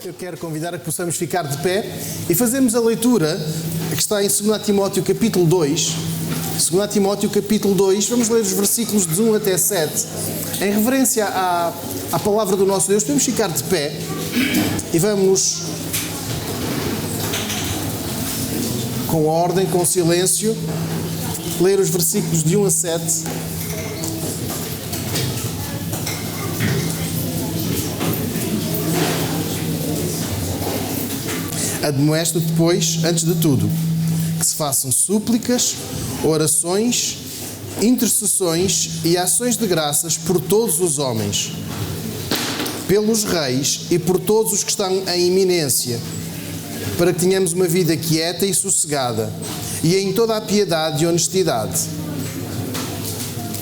Eu quero convidar a que possamos ficar de pé e fazermos a leitura que está em 2 Timóteo capítulo 2. 2 Timóteo capítulo 2, vamos ler os versículos de 1 até 7. Em reverência à palavra do nosso Deus, podemos ficar de pé e vamos, com ordem, com silêncio, ler os versículos de 1 a 7. Admoesto depois, antes de tudo, que se façam súplicas, orações, intercessões e ações de graças por todos os homens, pelos reis e por todos os que estão em iminência, para que tenhamos uma vida quieta e sossegada, e em toda a piedade e honestidade.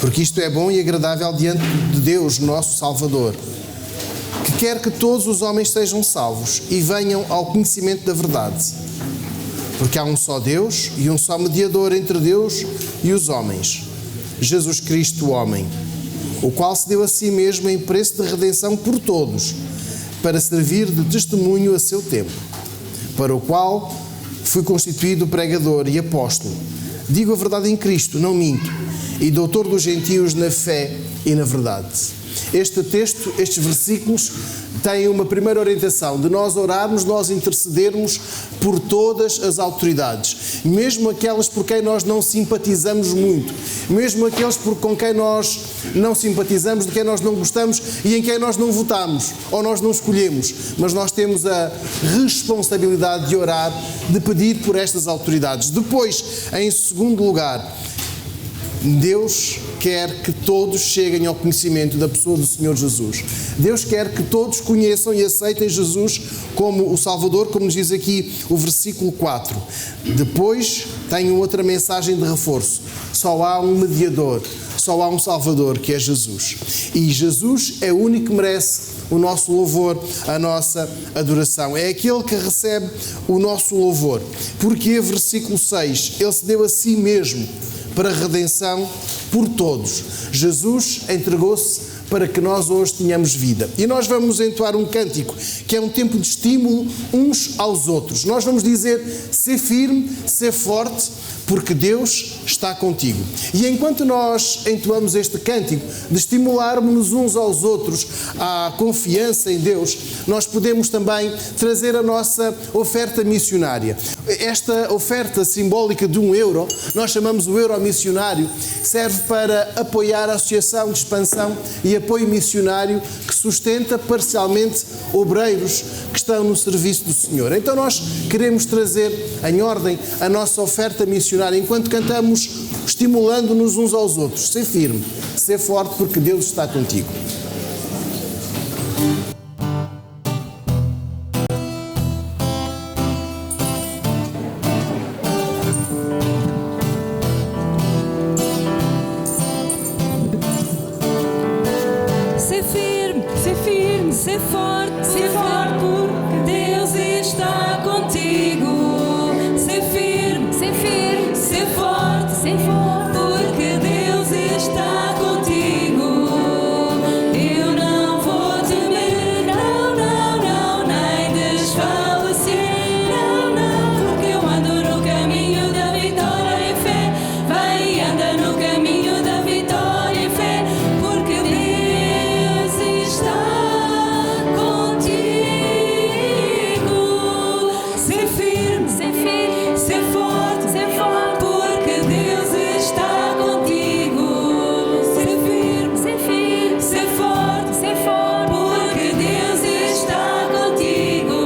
Porque isto é bom e agradável diante de Deus, nosso Salvador, que quer que todos os homens sejam salvos e venham ao conhecimento da verdade. Porque há um só Deus e um só mediador entre Deus e os homens, Jesus Cristo, o homem, o qual se deu a si mesmo em preço de redenção por todos, para servir de testemunho a seu tempo, para o qual fui constituído pregador e apóstolo. Digo a verdade em Cristo, não minto, e doutor dos gentios na fé e na verdade. Este texto, estes versículos, têm uma primeira orientação de nós orarmos, nós intercedermos por todas as autoridades, mesmo aquelas por quem nós não simpatizamos muito, mesmo aqueles com quem nós não simpatizamos, de quem nós não gostamos e em quem nós não votamos ou nós não escolhemos, mas nós temos a responsabilidade de orar, de pedir por estas autoridades. Depois, em segundo lugar, Deus quer que todos cheguem ao conhecimento da pessoa do Senhor Jesus. Deus quer que todos conheçam e aceitem Jesus como o Salvador, como nos diz aqui o versículo 4. Depois tem outra mensagem de reforço. Só há um mediador, só há um Salvador, que é Jesus. E Jesus é o único que merece o nosso louvor, a nossa adoração. É aquele que recebe o nosso louvor. Porque, versículo 6, Ele se deu a si mesmo para a redenção por todos. Jesus entregou-se para que nós hoje tenhamos vida. E nós vamos entoar um cântico, que é um tempo de estímulo uns aos outros. Nós vamos dizer, ser firme, ser forte, porque Deus está contigo. E enquanto nós entoamos este cântico, de estimularmos-nos uns aos outros à confiança em Deus, nós podemos também trazer a nossa oferta missionária. Esta oferta simbólica de €1, nós chamamos o euro missionário, serve para apoiar a Associação de Expansão e Apoio Missionário que sustenta parcialmente obreiros que estão no serviço do Senhor. Então nós queremos trazer em ordem a nossa oferta missionária enquanto cantamos, estimulando-nos uns aos outros. Ser firme, ser forte, porque Deus está contigo. Ser firme, ser firme, ser forte, porque Deus está contigo. Ser firme, ser firme, ser forte, porque Deus está contigo. Eu não vou temer, não, não, não, nem desfalecer, não, não, porque eu ando no caminho da vitória e fé. Vai, anda no caminho da vitória e fé, porque Deus está contigo. Ser firme, ser forte, porque Deus está contigo. Ser firme, ser forte, porque Deus está contigo.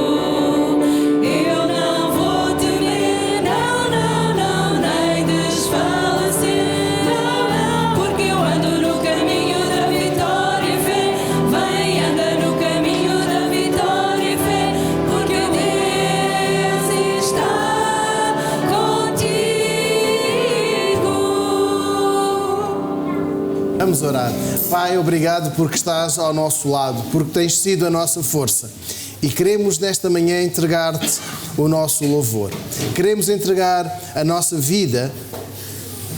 Eu não vou temer, não, não, não, nem desfalecer, não, não, porque eu ando no caminho da vitória e fé. Vem, anda no caminho da vitória e fé, porque Deus está contigo. Vamos orar. Pai, obrigado porque estás ao nosso lado, porque tens sido a nossa força. E queremos nesta manhã entregar-te o nosso louvor. Queremos entregar a nossa vida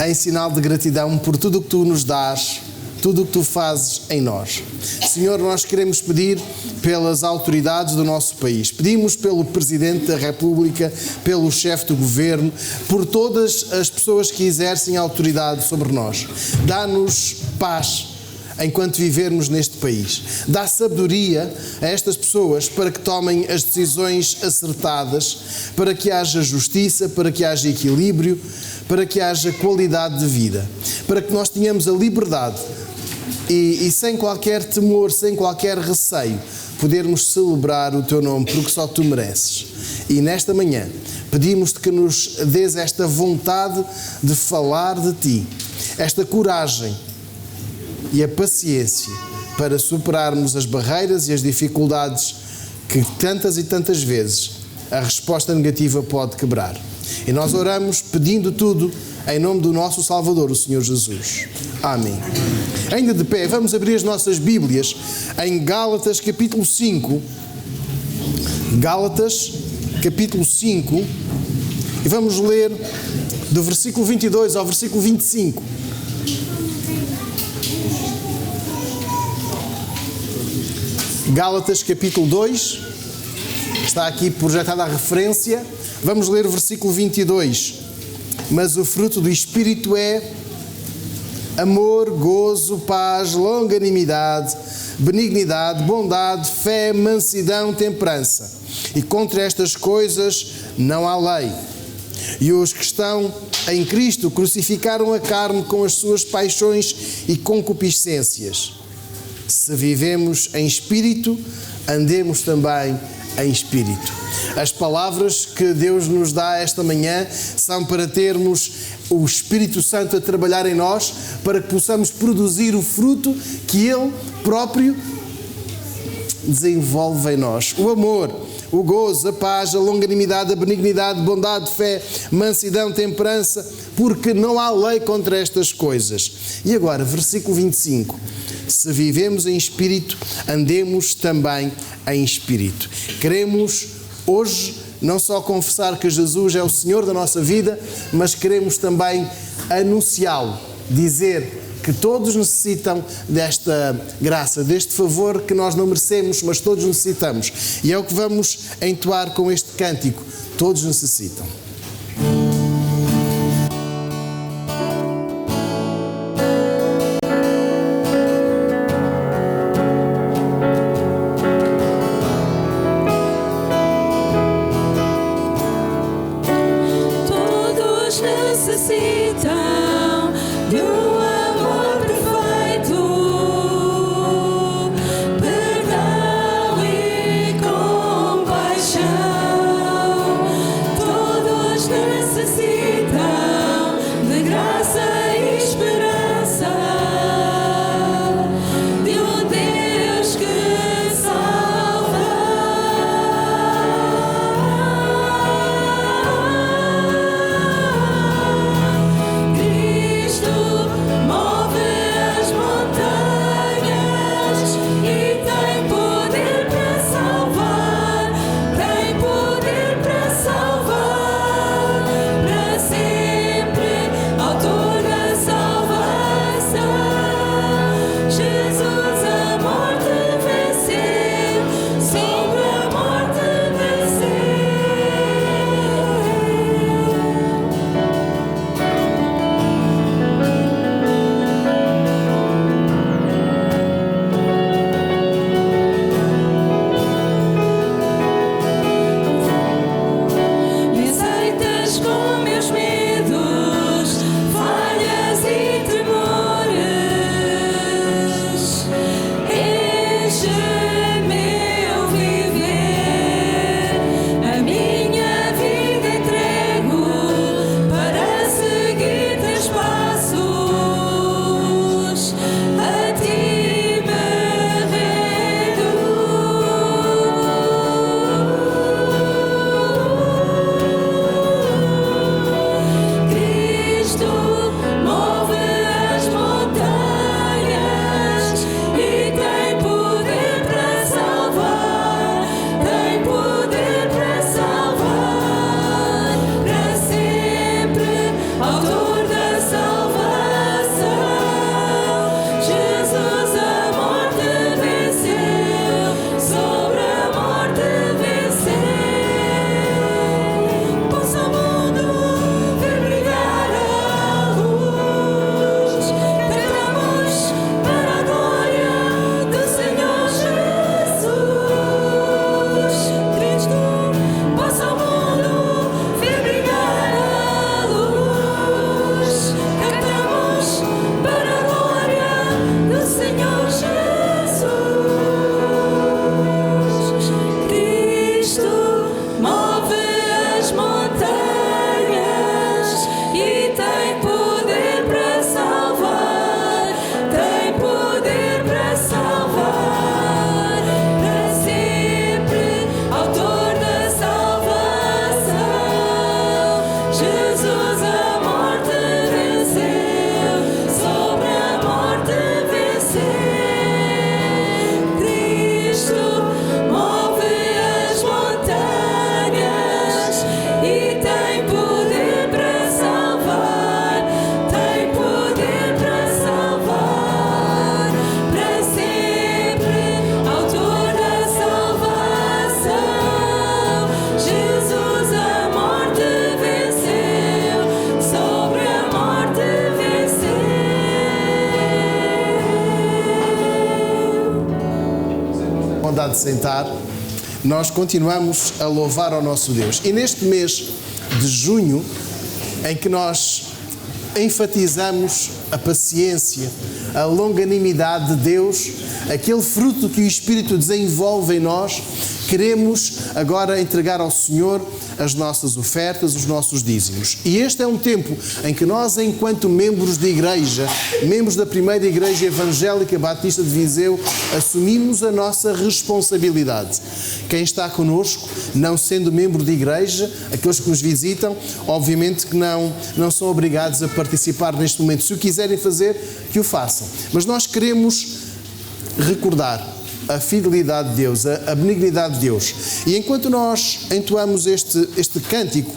em sinal de gratidão por tudo o que tu nos dás, tudo o que Tu fazes em nós. Senhor, nós queremos pedir pelas autoridades do nosso país. Pedimos pelo Presidente da República, pelo chefe do Governo, por todas as pessoas que exercem autoridade sobre nós. Dá-nos paz enquanto vivermos neste país. Dá sabedoria a estas pessoas para que tomem as decisões acertadas, para que haja justiça, para que haja equilíbrio, para que haja qualidade de vida, para que nós tenhamos a liberdade e sem qualquer temor, sem qualquer receio, podermos celebrar o Teu nome, porque só Tu mereces. E nesta manhã pedimos-te que nos dês esta vontade de falar de Ti, esta coragem e a paciência para superarmos as barreiras e as dificuldades que tantas e tantas vezes a resposta negativa pode quebrar. E nós oramos pedindo tudo em nome do nosso Salvador, o Senhor Jesus. Amém. Ainda de pé, vamos abrir as nossas Bíblias em Gálatas capítulo 5. Gálatas capítulo 5. E vamos ler do versículo 22 ao versículo 25. Gálatas capítulo 2, está aqui projetada a referência. Vamos ler o versículo 22. Mas o fruto do Espírito é amor, gozo, paz, longanimidade, benignidade, bondade, fé, mansidão, temperança. E contra estas coisas não há lei. E os que estão em Cristo crucificaram a carne com as suas paixões e concupiscências. Se vivemos em Espírito, andemos também em Espírito. As palavras que Deus nos dá esta manhã são para termos o Espírito Santo a trabalhar em nós, para que possamos produzir o fruto que Ele próprio desenvolve em nós. O amor, o gozo, a paz, a longanimidade, a benignidade, bondade, fé, mansidão, temperança, porque não há lei contra estas coisas. E agora, versículo 25. Se vivemos em Espírito, andemos também em Espírito. Queremos hoje não só confessar que Jesus é o Senhor da nossa vida, mas queremos também anunciá-lo, dizer que todos necessitam desta graça, deste favor que nós não merecemos, mas todos necessitamos. E é o que vamos entoar com este cântico. Todos necessitam. Necessitam de um amor perfeito, perdão e compaixão. Todos irmandade sentar, nós continuamos a louvar ao nosso Deus. E neste mês de junho, em que nós enfatizamos a paciência, a longanimidade de Deus, aquele fruto que o Espírito desenvolve em nós, queremos agora entregar ao Senhor as nossas ofertas, os nossos dízimos. E este é um tempo em que nós, enquanto membros de igreja, membros da primeira Igreja Evangélica Batista de Viseu, assumimos a nossa responsabilidade. Quem está connosco, não sendo membro de igreja, aqueles que nos visitam, obviamente que não são obrigados a participar neste momento. Se o quiserem fazer, que o façam. Mas nós queremos recordar a fidelidade de Deus, a benignidade de Deus. E enquanto nós entoamos este cântico,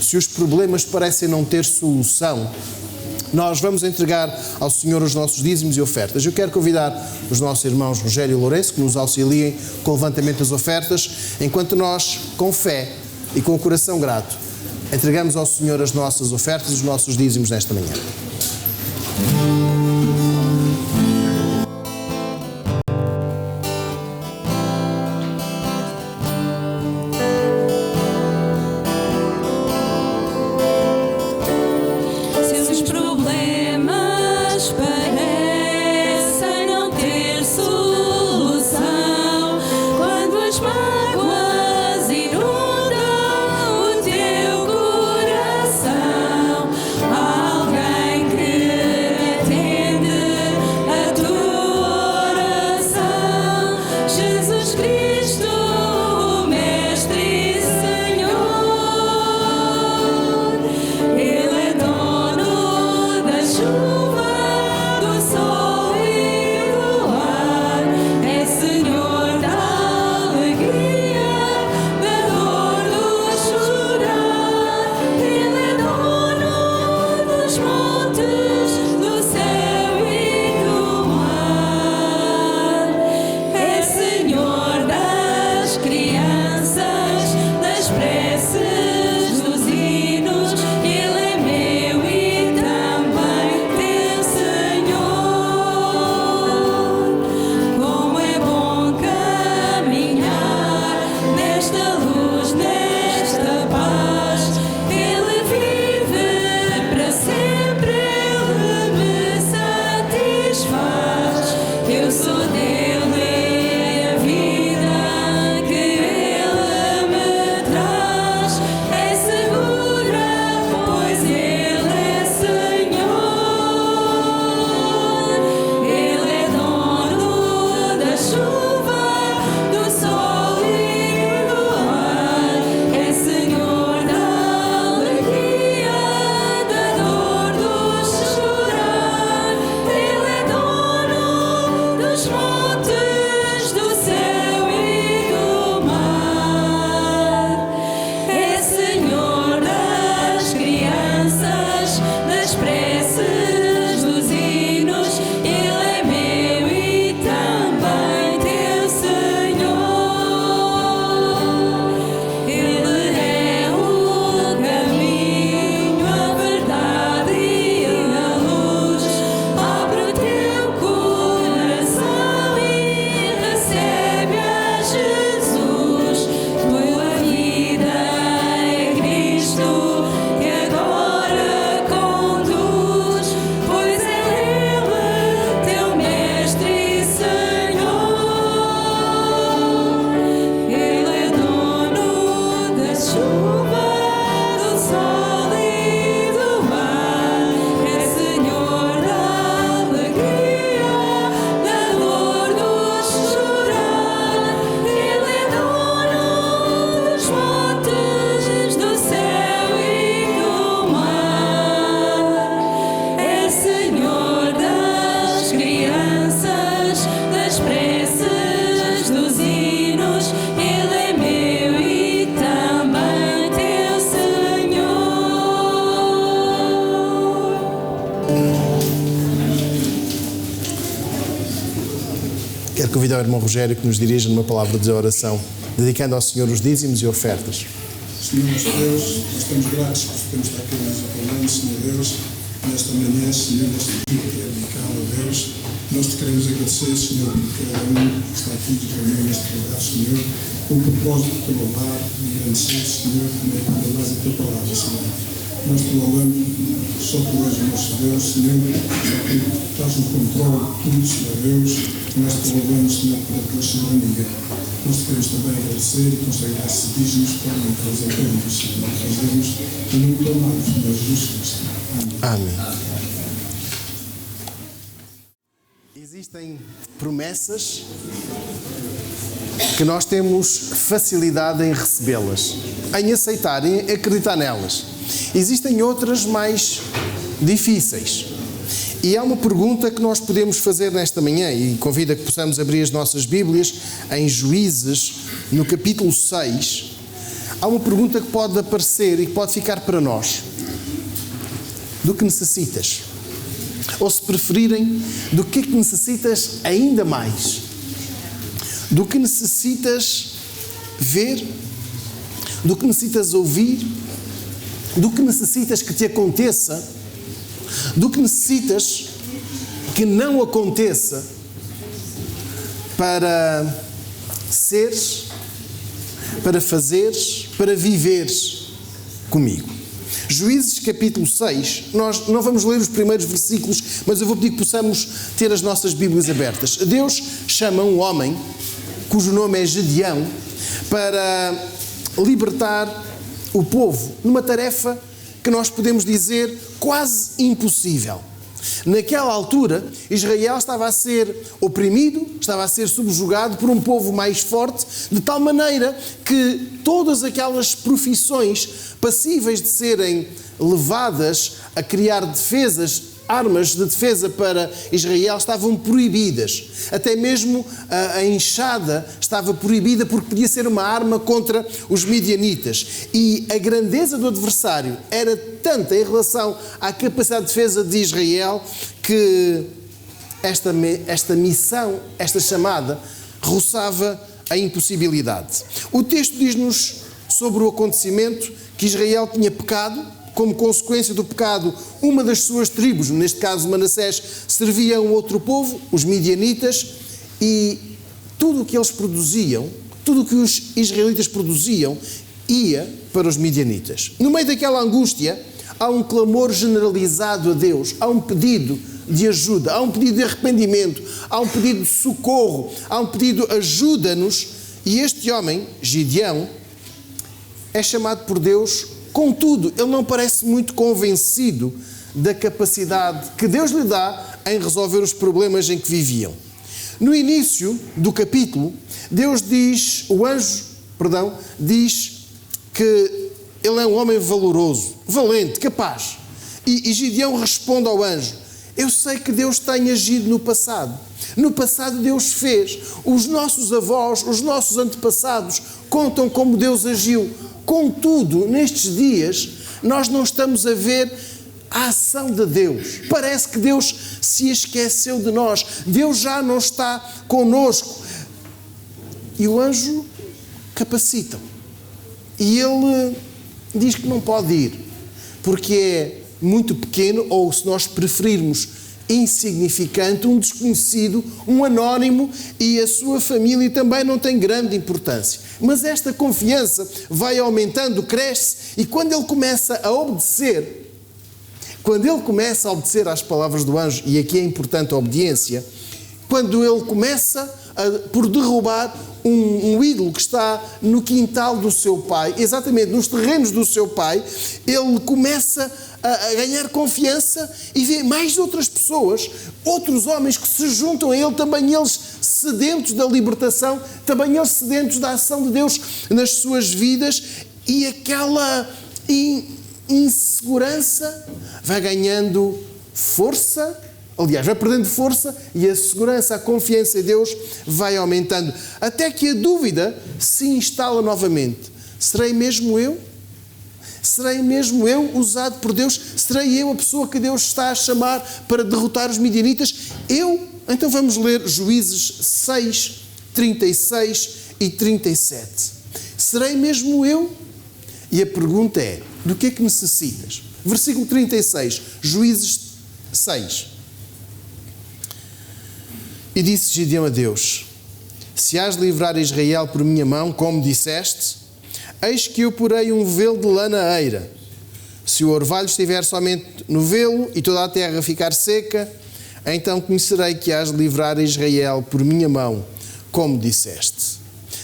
se os problemas parecem não ter solução, nós vamos entregar ao Senhor os nossos dízimos e ofertas. Eu quero convidar os nossos irmãos Rogério e Lourenço que nos auxiliem com o levantamento das ofertas, enquanto nós, com fé e com o coração grato, entregamos ao Senhor as nossas ofertas, os nossos dízimos nesta manhã. Quero convidar o irmão Rogério que nos dirija numa palavra de oração, dedicando ao Senhor os dízimos e ofertas. Senhor nosso Deus, nós estamos gratos por podemos estar aqui mais falando, Senhor Deus, nesta manhã, Senhor, neste dia que é dedicado a Deus. Nós te queremos agradecer, Senhor, por cada um que está aqui reunido neste lugar, Senhor, com o propósito de louvar e agradecer, Senhor, também por mais a tua palavra, Senhor. Nós te louvamos, só tu és o nosso Deus, Senhor, só tu estás no controle de tudo, Senhor Deus, e nós te louvamos, Senhor, por a tua soberania. Nós te queremos também agradecer e consagrar esses dízimos para o que fazemos, Senhor, fazemos em nome do amado, Senhor Jesus Cristo. Amém. Amém. Existem promessas que nós temos facilidade em recebê-las, em aceitar, em acreditar nelas. Existem outras mais difíceis. E há uma pergunta que nós podemos fazer nesta manhã, e convido a que possamos abrir as nossas Bíblias em Juízes, no capítulo 6. Há uma pergunta que pode aparecer e que pode ficar para nós. Do que necessitas? Ou, se preferirem, do que é que necessitas ainda mais? Do que necessitas ver? Do que necessitas ouvir? Do que necessitas que te aconteça? Do que necessitas que não aconteça para seres, para fazeres, para viveres comigo? Juízes capítulo 6, nós não vamos ler os primeiros versículos, mas eu vou pedir que possamos ter as nossas Bíblias abertas. Deus chama um homem, cujo nome é Gedeão, para libertar o povo numa tarefa que nós podemos dizer quase impossível. Naquela altura, Israel estava a ser oprimido, estava a ser subjugado por um povo mais forte, de tal maneira que todas aquelas profissões passíveis de serem levadas a criar defesas, armas de defesa para Israel estavam proibidas. Até mesmo a enxada estava proibida porque podia ser uma arma contra os midianitas. E a grandeza do adversário era tanta em relação à capacidade de defesa de Israel que esta missão, esta chamada, roçava a impossibilidade. O texto diz-nos sobre o acontecimento que Israel tinha pecado. Como consequência do pecado, uma das suas tribos, neste caso Manassés, servia a um outro povo, os midianitas, e tudo o que eles produziam, tudo o que os israelitas produziam, ia para os midianitas. No meio daquela angústia, há um clamor generalizado a Deus, há um pedido de ajuda, há um pedido de arrependimento, há um pedido de socorro, há um pedido de ajuda-nos, e este homem, Gedeão, é chamado por Deus. Contudo, ele não parece muito convencido da capacidade que Deus lhe dá em resolver os problemas em que viviam. No início do capítulo, Deus diz, diz que ele é um homem valoroso, valente, capaz. E Gedeão responde ao anjo: eu sei que Deus tem agido no passado. No passado Deus fez. Os nossos avós, os nossos antepassados contam como Deus agiu. Contudo, nestes dias, nós não estamos a ver a ação de Deus. Parece que Deus se esqueceu de nós. Deus já não está conosco. E o anjo capacita-o. E ele diz que não pode ir, porque é muito pequeno, ou, se nós preferirmos, insignificante, um desconhecido, um anónimo, e a sua família também não tem grande importância. Mas esta confiança vai aumentando, cresce, e quando ele começa a obedecer às palavras do anjo, e aqui é importante a obediência, quando ele começa por derrubar um ídolo que está no quintal do seu pai, exatamente nos terrenos do seu pai, ele começa a ganhar confiança e vê mais outras pessoas, outros homens que se juntam a ele, também eles sedentos da libertação, também eles sedentos da ação de Deus nas suas vidas, e aquela insegurança vai ganhando força. Aliás, vai perdendo força, e a segurança, a confiança em Deus vai aumentando, até que a dúvida se instala novamente. Serei mesmo eu? Serei mesmo eu usado por Deus? Serei eu a pessoa que Deus está a chamar para derrotar os midianitas? Eu? Então vamos ler Juízes 6, 36 e 37. Serei mesmo eu? E a pergunta é, do que é que necessitas? Versículo 36, Juízes 6. E disse Gideão a Deus: se hás de livrar Israel por minha mão, como disseste, eis que eu porei um velo de lã na eira. Se o orvalho estiver somente no velo e toda a terra ficar seca, então conhecerei que hás de livrar Israel por minha mão, como disseste.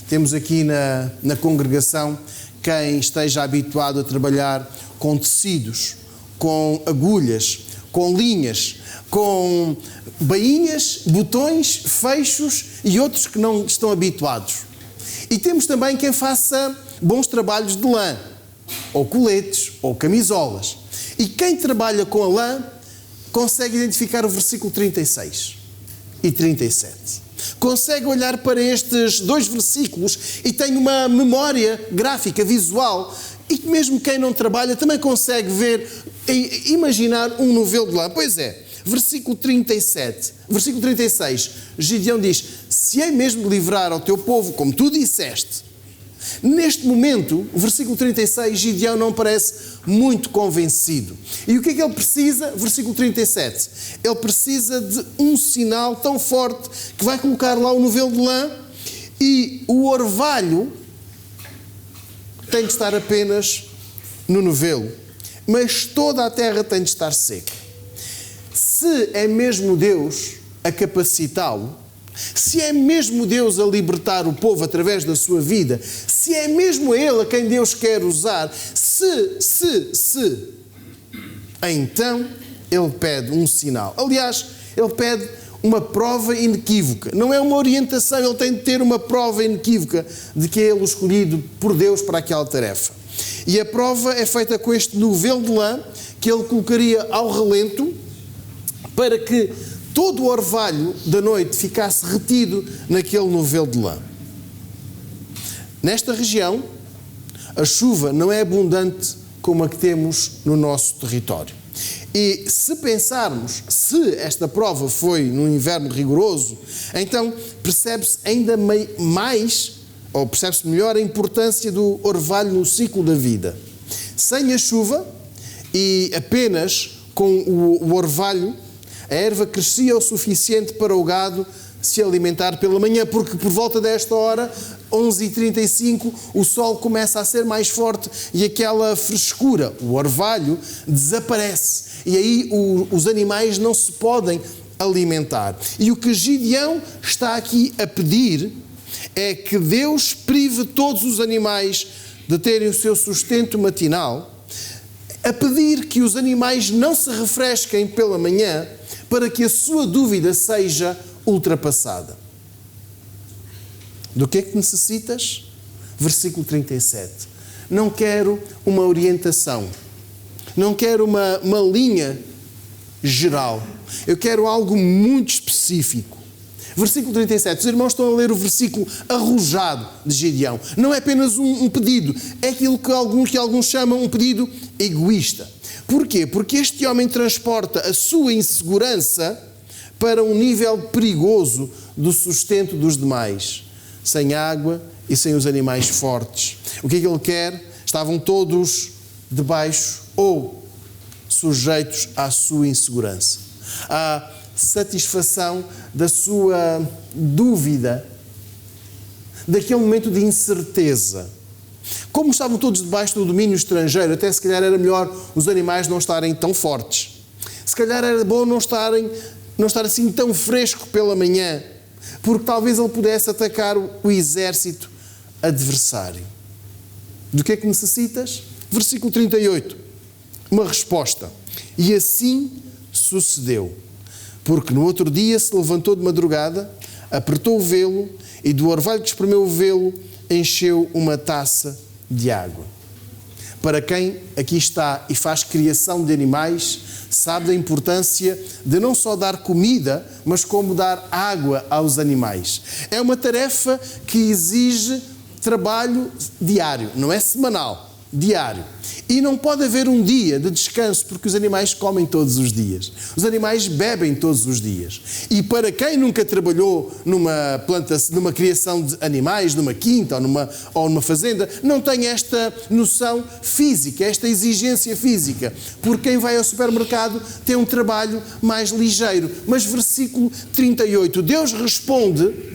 Temos aqui na congregação quem esteja habituado a trabalhar com tecidos, com agulhas, com linhas, com bainhas, botões, fechos e outros que não estão habituados. E temos também quem faça bons trabalhos de lã, ou coletes, ou camisolas. E quem trabalha com a lã consegue identificar o versículo 36 e 37. Consegue olhar para estes dois versículos e tem uma memória gráfica, visual, e mesmo quem não trabalha também consegue ver e imaginar um novelo de lã. Pois é, versículo 37, versículo 36, Gideão diz: se hei mesmo de livrar ao teu povo, como tu disseste. Neste momento, o versículo 36, Gideão não parece muito convencido. E o que é que ele precisa? Versículo 37. Ele precisa de um sinal tão forte que vai colocar lá o novelo de lã, e o orvalho tem de estar apenas no novelo, mas toda a terra tem de estar seca. Se é mesmo Deus a capacitá-lo, se é mesmo Deus a libertar o povo através da sua vida, se é mesmo Ele a quem Deus quer usar, então Ele pede um sinal. Aliás, Ele pede uma prova inequívoca. Não é uma orientação, Ele tem de ter uma prova inequívoca de que é Ele o escolhido por Deus para aquela tarefa. E a prova é feita com este novelo de lã que Ele colocaria ao relento para que todo o orvalho da noite ficasse retido naquele novelo de lã. Nesta região, a chuva não é abundante como a que temos no nosso território. E se pensarmos, se esta prova foi num inverno rigoroso, então percebe-se ainda mais, ou percebe-se melhor, a importância do orvalho no ciclo da vida. Sem a chuva e apenas com o orvalho, a erva crescia o suficiente para o gado se alimentar pela manhã, porque por volta desta hora, 11h35, o sol começa a ser mais forte e aquela frescura, o orvalho, desaparece. E aí os animais não se podem alimentar. E o que Gideão está aqui a pedir é que Deus prive todos os animais de terem o seu sustento matinal, a pedir que os animais não se refresquem pela manhã, para que a sua dúvida seja ultrapassada. Do que é que necessitas? Versículo 37. Não quero uma orientação. Não quero uma linha geral. Eu quero algo muito específico. Versículo 37. Os irmãos estão a ler o versículo arrojado de Gideão. Não é apenas um pedido. É aquilo que alguns chamam um pedido egoísta. Porquê? Porque este homem transporta a sua insegurança para um nível perigoso do sustento dos demais. Sem água e sem os animais fortes. O que é que ele quer? Estavam todos debaixo ou sujeitos à sua insegurança. À satisfação da sua dúvida, daquele momento de incerteza. Como estavam todos debaixo do domínio estrangeiro, até se calhar era melhor os animais não estarem tão fortes. Se calhar era bom não estar assim tão fresco pela manhã, porque talvez ele pudesse atacar o exército adversário. Do que é que necessitas? Versículo 38. Uma resposta. E assim sucedeu. Porque no outro dia se levantou de madrugada, apertou o velo e do orvalho que espremeu o velo encheu uma taça de água. Para quem aqui está e faz criação de animais, sabe da importância de não só dar comida, mas como dar água aos animais. É uma tarefa que exige trabalho diário, não é semanal, diário. E não pode haver um dia de descanso, porque os animais comem todos os dias. Os animais bebem todos os dias. E para quem nunca trabalhou numa criação de animais, numa quinta ou numa fazenda, não tem esta noção física, esta exigência física. Porque quem vai ao supermercado tem um trabalho mais ligeiro. Mas versículo 38, Deus responde,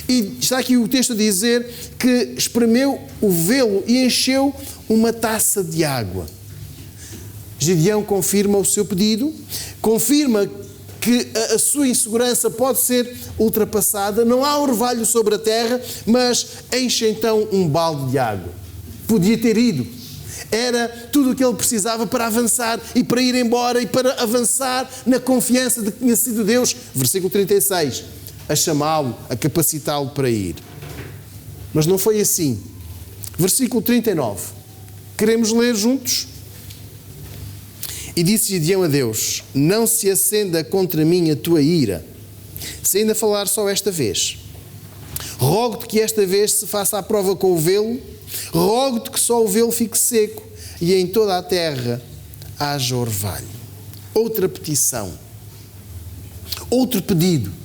e está aqui o texto a dizer que espremeu o velo e encheu uma taça de água. Gideão confirma o seu pedido, confirma que a sua insegurança pode ser ultrapassada, não há orvalho sobre a terra, mas enche então um balde de água. Podia ter ido. Era tudo o que ele precisava para avançar e para ir embora e para avançar na confiança de que tinha sido Deus. Versículo 36. A chamá-lo, a capacitá-lo para ir. Mas não foi assim. Versículo 39. Queremos ler juntos? E disse Gideão a Deus: não se acenda contra mim a tua ira, se ainda falar só esta vez. Rogo-te que esta vez se faça a prova com o velo, rogo-te que só o velo fique seco e em toda a terra haja orvalho. Outra petição, outro pedido,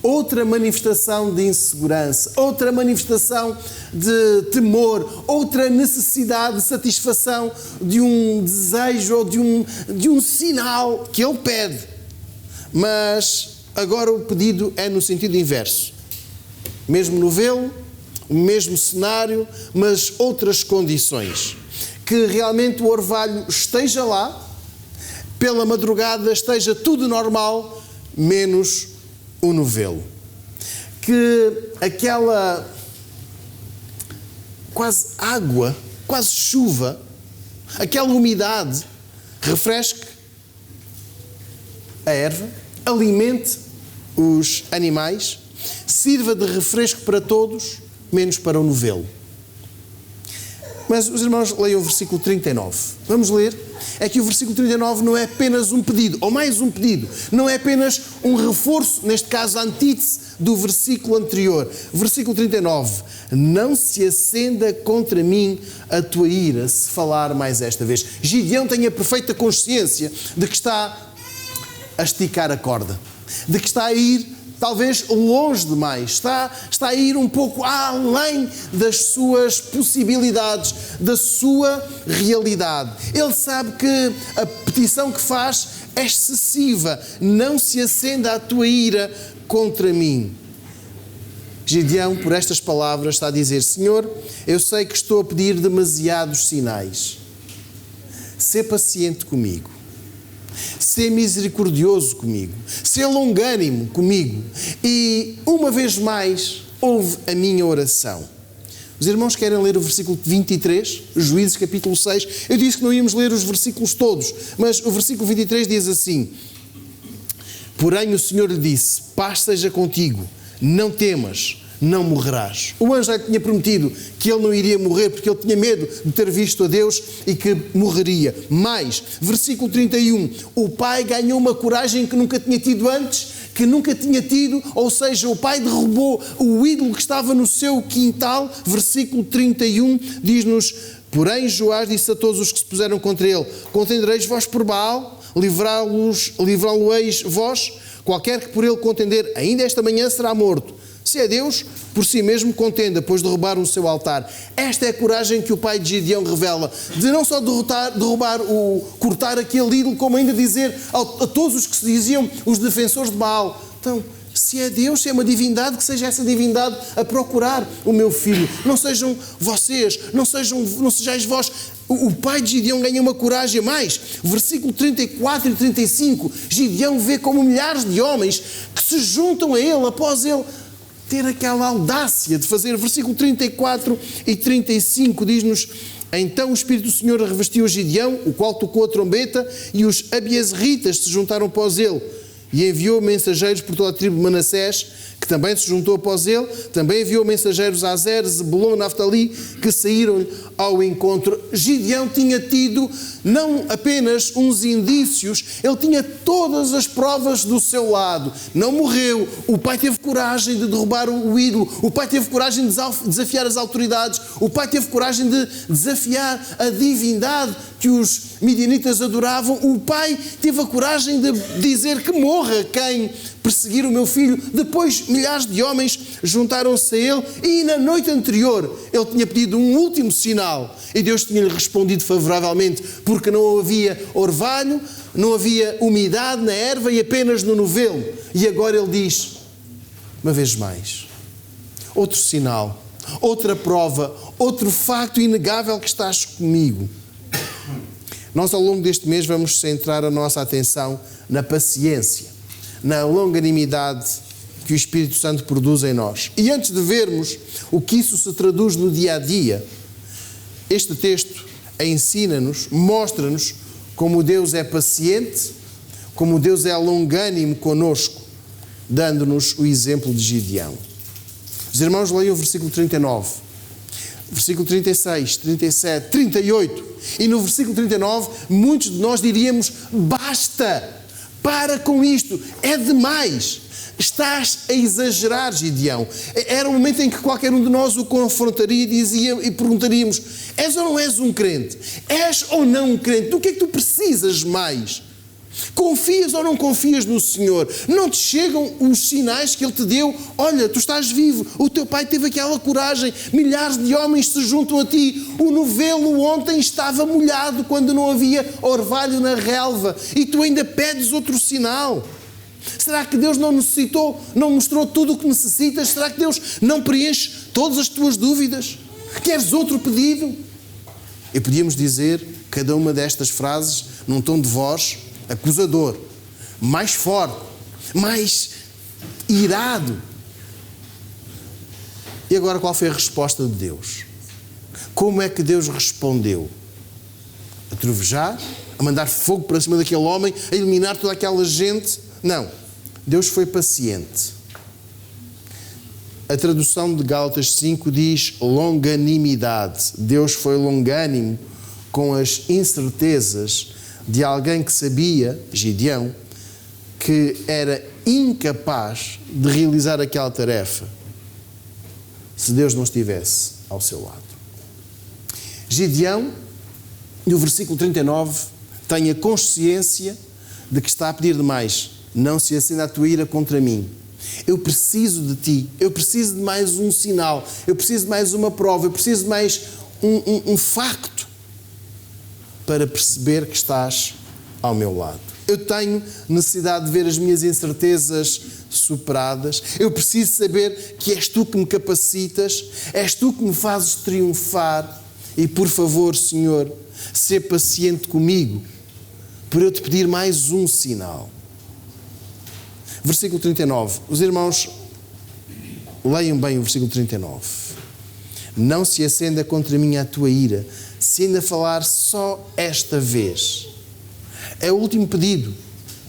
outra manifestação de insegurança, outra manifestação de temor, outra necessidade de satisfação de um desejo ou de um sinal que ele pede. Mas agora o pedido é no sentido inverso. Mesmo no velo, o mesmo cenário, mas outras condições. Que realmente o orvalho esteja lá, pela madrugada esteja tudo normal, menos o novelo. Que aquela quase água, quase chuva, aquela umidade refresque a erva, alimente os animais, sirva de refresco para todos, menos para o novelo. Mas os irmãos leiam o versículo 39. Vamos ler. É que o versículo 39 não é apenas um pedido, ou mais um pedido. Não é apenas um reforço, neste caso a antítese do versículo anterior. Versículo 39. Não se acenda contra mim a tua ira, se falar mais esta vez. Gideão tem a perfeita consciência de que está a esticar a corda. De que está a ir talvez longe demais, está a ir um pouco além das suas possibilidades, da sua realidade. Ele sabe que a petição que faz é excessiva. Não se acenda a tua ira contra mim. Gideão, por estas palavras, está a dizer: Senhor, eu sei que estou a pedir demasiados sinais. Sê paciente comigo. Ser misericordioso comigo, ser longânimo comigo e, uma vez mais, ouve a minha oração. Os irmãos querem ler o versículo 23, Juízes capítulo 6. Eu disse que não íamos ler os versículos todos, mas o versículo 23 diz assim: porém o Senhor lhe disse: paz seja contigo, não temas, não morrerás. O anjo já lhe tinha prometido que ele não iria morrer porque ele tinha medo de ter visto a Deus e que morreria. Mas, versículo 31, o pai ganhou uma coragem que nunca tinha tido antes, que nunca tinha tido, ou seja, o pai derrubou o ídolo que estava no seu quintal. Versículo 31 diz-nos: porém Joás disse a todos os que se puseram contra ele: contendereis vós por Baal, livrá-lo-eis vós, qualquer que por ele contender, ainda esta manhã será morto. Se é Deus, por si mesmo contenda, pois derrubaram o seu altar. Esta é a coragem que o pai de Gideão revela, de não só cortar aquele ídolo, como ainda dizer a todos os que se diziam os defensores de Baal: então, se é Deus, se é uma divindade, que seja essa divindade a procurar o meu filho. Não sejam vocês, não sejais vós. O pai de Gideão ganha uma coragem a mais. Versículo 34 e 35, Gideão vê como milhares de homens que se juntam a ele após ele ter aquela audácia de fazer. Versículo 34 e 35 diz-nos: então o Espírito do Senhor revestiu Gideão, o qual tocou a trombeta, e os abiezeritas se juntaram após ele, e enviou mensageiros por toda a tribo de Manassés, que também se juntou após ele, também enviou mensageiros a Azer, Zebulon, Naftali, que saíram ao encontro. Gideão tinha tido não apenas uns indícios, ele tinha todas as provas do seu lado. Não morreu, o pai teve coragem de derrubar o ídolo, o pai teve coragem de desafiar as autoridades, o pai teve coragem de desafiar a divindade que os midianitas adoravam, o pai teve a coragem de dizer que morra quem perseguir o meu filho. Depois milhares de homens juntaram-se a ele e na noite anterior ele tinha pedido um último sinal e Deus tinha-lhe respondido favoravelmente, porque não havia orvalho, não havia umidade na erva e apenas no novelo. E agora ele diz, uma vez mais, outro sinal, outra prova, outro facto inegável que estás comigo. Nós ao longo deste mês vamos centrar a nossa atenção na paciência, na longanimidade que o Espírito Santo produz em nós. E antes de vermos o que isso se traduz no dia a dia, este texto ensina-nos, mostra-nos como Deus é paciente, como Deus é longânimo conosco, dando-nos o exemplo de Gideão. Os irmãos leiam o versículo 39, versículo 36, 37, 38, e no versículo 39 muitos de nós diríamos, basta, para com isto, é demais. Estás a exagerar, Gideão. Era um momento em que qualquer um de nós o confrontaria e perguntaríamos, és ou não és um crente? És ou não um crente? Do que é que tu precisas mais? Confias ou não confias no Senhor? Não te chegam os sinais que Ele te deu? Olha, tu estás vivo, o teu pai teve aquela coragem, milhares de homens se juntam a ti, o novelo ontem estava molhado quando não havia orvalho na relva e tu ainda pedes outro sinal. Será que Deus não mostrou tudo o que necessitas? Será que Deus não preenche todas as tuas dúvidas? Queres outro pedido? E podíamos dizer cada uma destas frases num tom de voz acusador, mais forte, mais irado. E agora qual foi a resposta de Deus? Como é que Deus respondeu? A trovejar? A mandar fogo para cima daquele homem? A eliminar toda aquela gente? Não. Deus foi paciente. A tradução de Gálatas 5 diz longanimidade. Deus foi longânimo com as incertezas de alguém que sabia, Gideão, que era incapaz de realizar aquela tarefa se Deus não estivesse ao seu lado. Gideão, no versículo 39, tem a consciência de que está a pedir demais. Não se acenda a tua ira contra mim. Eu preciso de ti. Eu preciso de mais um sinal. Eu preciso de mais uma prova. Eu preciso de mais um facto para perceber que estás ao meu lado. Eu tenho necessidade de ver as minhas incertezas superadas. Eu preciso saber que és tu que me capacitas, és tu que me fazes triunfar. E por favor, Senhor, sê paciente comigo, por eu te pedir mais um sinal. Versículo 39. Os irmãos leiam bem o versículo 39. Não se acenda contra mim a tua ira, se ainda falar só esta vez. É o último pedido.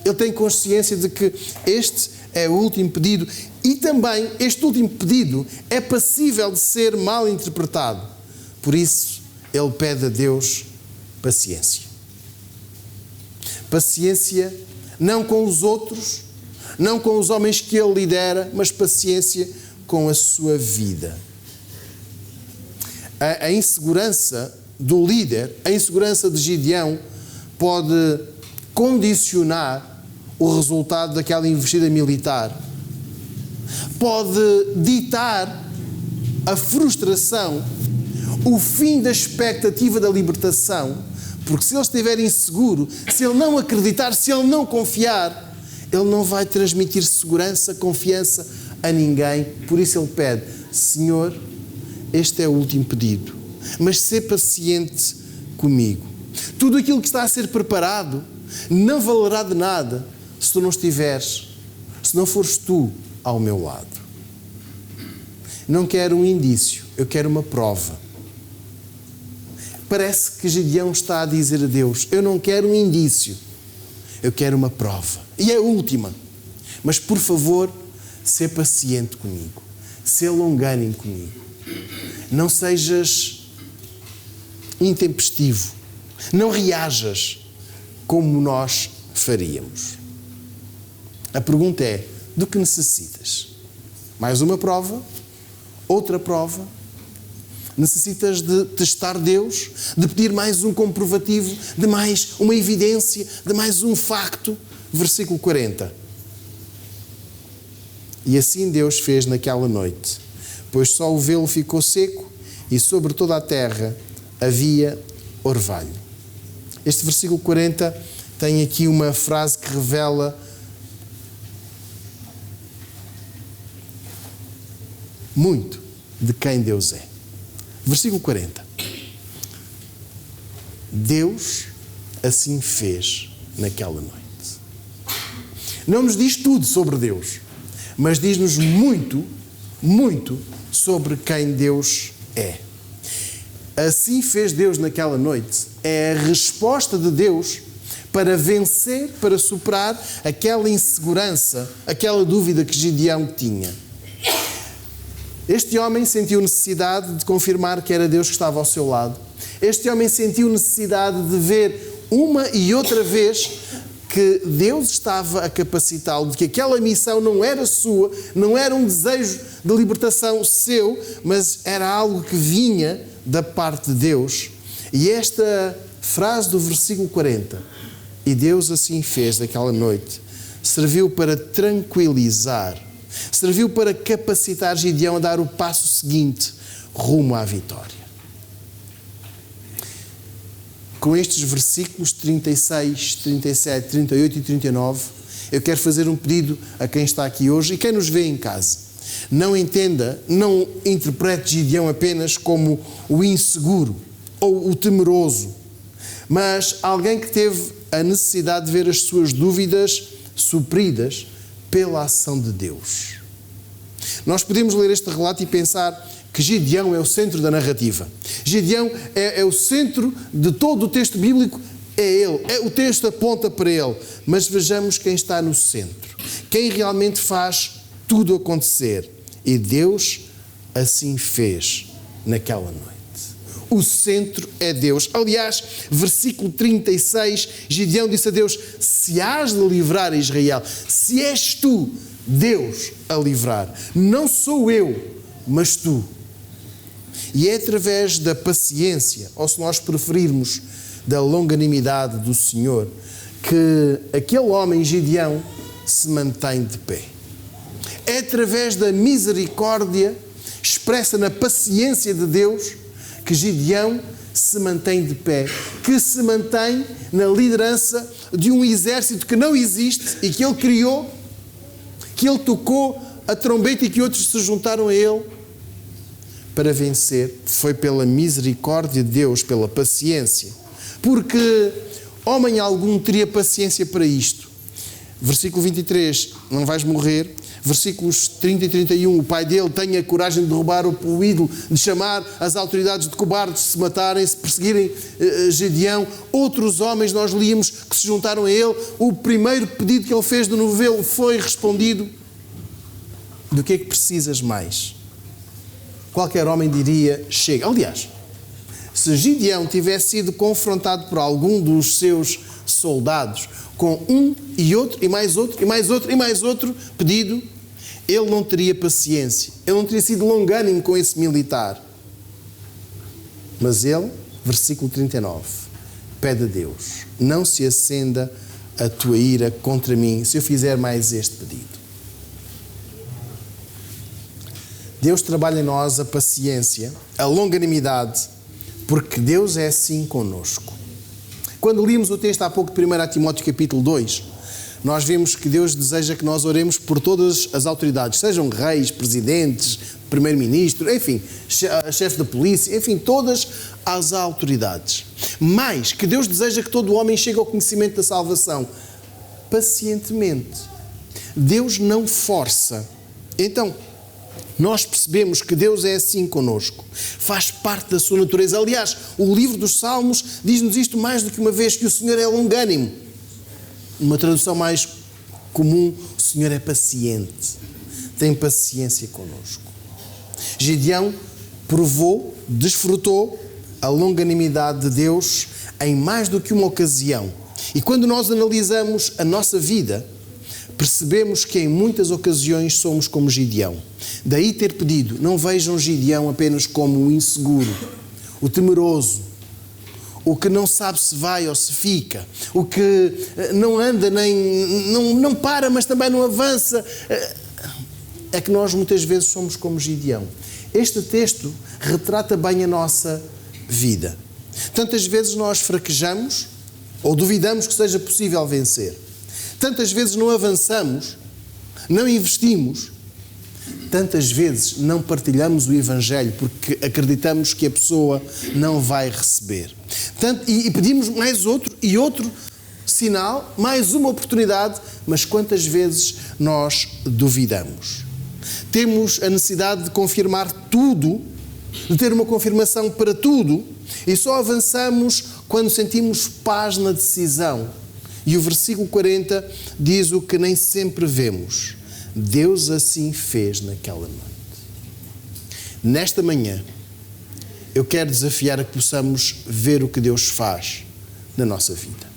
Ele tem consciência de que este é o último pedido e também este último pedido é passível de ser mal interpretado. Por isso, ele pede a Deus paciência. Paciência não com os outros, não com os homens que ele lidera, mas paciência com a sua vida. A insegurança do líder, a insegurança de Gideão, pode condicionar o resultado daquela investida militar. Pode ditar a frustração, o fim da expectativa da libertação, porque se ele estiver inseguro, se ele não acreditar, se ele não confiar, ele não vai transmitir segurança, confiança a ninguém. Por isso ele pede, Senhor, este é o último pedido, mas sê paciente comigo. Tudo aquilo que está a ser preparado não valerá de nada se tu não estiveres, se não fores tu ao meu lado. Não quero um indício, eu quero uma prova. Parece que Gideão está a dizer a Deus, eu não quero um indício, eu quero uma prova. E é a última. Mas, por favor, Sê paciente comigo. Sê longânimo comigo. Não sejas intempestivo. Não reajas como nós faríamos. A pergunta é, do que necessitas? Mais uma prova? Outra prova? Necessitas de testar Deus? De pedir mais um comprovativo? De mais uma evidência? De mais um facto? Versículo 40. E assim Deus fez naquela noite, pois só o velo ficou seco e sobre toda a terra havia orvalho. Este versículo 40 tem aqui uma frase que revela muito de quem Deus é. Versículo 40. Deus assim fez naquela noite. Não nos diz tudo sobre Deus, mas diz-nos muito, muito sobre quem Deus é. Assim fez Deus naquela noite. É a resposta de Deus para vencer, para superar aquela insegurança, aquela dúvida que Gideão tinha. Este homem sentiu necessidade de confirmar que era Deus que estava ao seu lado. Este homem sentiu necessidade de ver uma e outra vez que Deus estava a capacitá-lo, de que aquela missão não era sua, não era um desejo de libertação seu, mas era algo que vinha da parte de Deus. E esta frase do versículo 40, e Deus assim fez naquela noite, serviu para tranquilizar, serviu para capacitar Gideão a dar o passo seguinte rumo à vitória. Com estes versículos 36, 37, 38 e 39, eu quero fazer um pedido a quem está aqui hoje e quem nos vê em casa. Não entenda, não interprete Gideão apenas como o inseguro ou o temeroso, mas alguém que teve a necessidade de ver as suas dúvidas supridas pela ação de Deus. Nós podemos ler este relato e pensar que Gideão é o centro da narrativa. Gideão é o centro de todo o texto bíblico, é ele. O texto aponta para ele. Mas vejamos quem está no centro. Quem realmente faz tudo acontecer. E Deus assim fez naquela noite. O centro é Deus. Aliás, versículo 36, Gideão disse a Deus: se hás de livrar a Israel, se és tu, Deus, a livrar, não sou eu, mas tu. E é através da paciência, ou se nós preferirmos, da longanimidade do Senhor, que aquele homem, Gideão, se mantém de pé. É através da misericórdia expressa na paciência de Deus que Gideão se mantém de pé, que se mantém na liderança de um exército que não existe e que ele criou, que ele tocou a trombeta e que outros se juntaram a ele para vencer. Foi pela misericórdia de Deus, pela paciência. Porque homem algum teria paciência para isto. Versículo 23, não vais morrer. Versículos 30 e 31, o pai dele tem a coragem de derrubar o ídolo, de chamar as autoridades de cobardes, de se matarem, se perseguirem Gideão. Outros homens, nós líamos, que se juntaram a ele. O primeiro pedido que ele fez do novelo foi respondido. Do que é que precisas mais? Qualquer homem diria, chega. Aliás, se Gideão tivesse sido confrontado por algum dos seus soldados com um e outro, e mais outro, e mais outro, e mais outro pedido, ele não teria paciência. Ele não teria sido longânimo com esse militar. Mas ele, versículo 39, pede a Deus: não se acenda a tua ira contra mim se eu fizer mais este pedido. Deus trabalha em nós a paciência, a longanimidade, porque Deus é assim conosco. Quando líamos o texto há pouco de 1 Timóteo capítulo 2, nós vimos que Deus deseja que nós oremos por todas as autoridades, sejam reis, presidentes, primeiro-ministro, enfim, chefe da polícia, enfim, todas as autoridades. Mas que Deus deseja que todo homem chegue ao conhecimento da salvação, pacientemente. Deus não força. Então, nós percebemos que Deus é assim conosco, faz parte da sua natureza. Aliás, o livro dos Salmos diz-nos isto mais do que uma vez, que o Senhor é longânimo. Uma tradução mais comum, o Senhor é paciente. tem paciência conosco. Gideão provou, desfrutou a longanimidade de Deus em mais do que uma ocasião. E quando nós analisamos a nossa vida, percebemos que em muitas ocasiões somos como Gideão. Daí ter pedido, não vejam Gideão apenas como o inseguro, o temeroso, o que não sabe se vai ou se fica, o que não anda não para, mas também não avança. É que nós muitas vezes somos como Gideão. Este texto retrata bem a nossa vida. Tantas vezes nós fraquejamos ou duvidamos que seja possível vencer. Tantas vezes não avançamos, não investimos. Tantas vezes não partilhamos o Evangelho porque acreditamos que a pessoa não vai receber. E pedimos mais outro sinal, mais uma oportunidade, mas quantas vezes nós duvidamos? Temos a necessidade de confirmar tudo, de ter uma confirmação para tudo, e só avançamos quando sentimos paz na decisão. E o versículo 40 diz o que nem sempre vemos. Deus assim fez naquela noite. Nesta manhã, eu quero desafiar a que possamos ver o que Deus faz na nossa vida.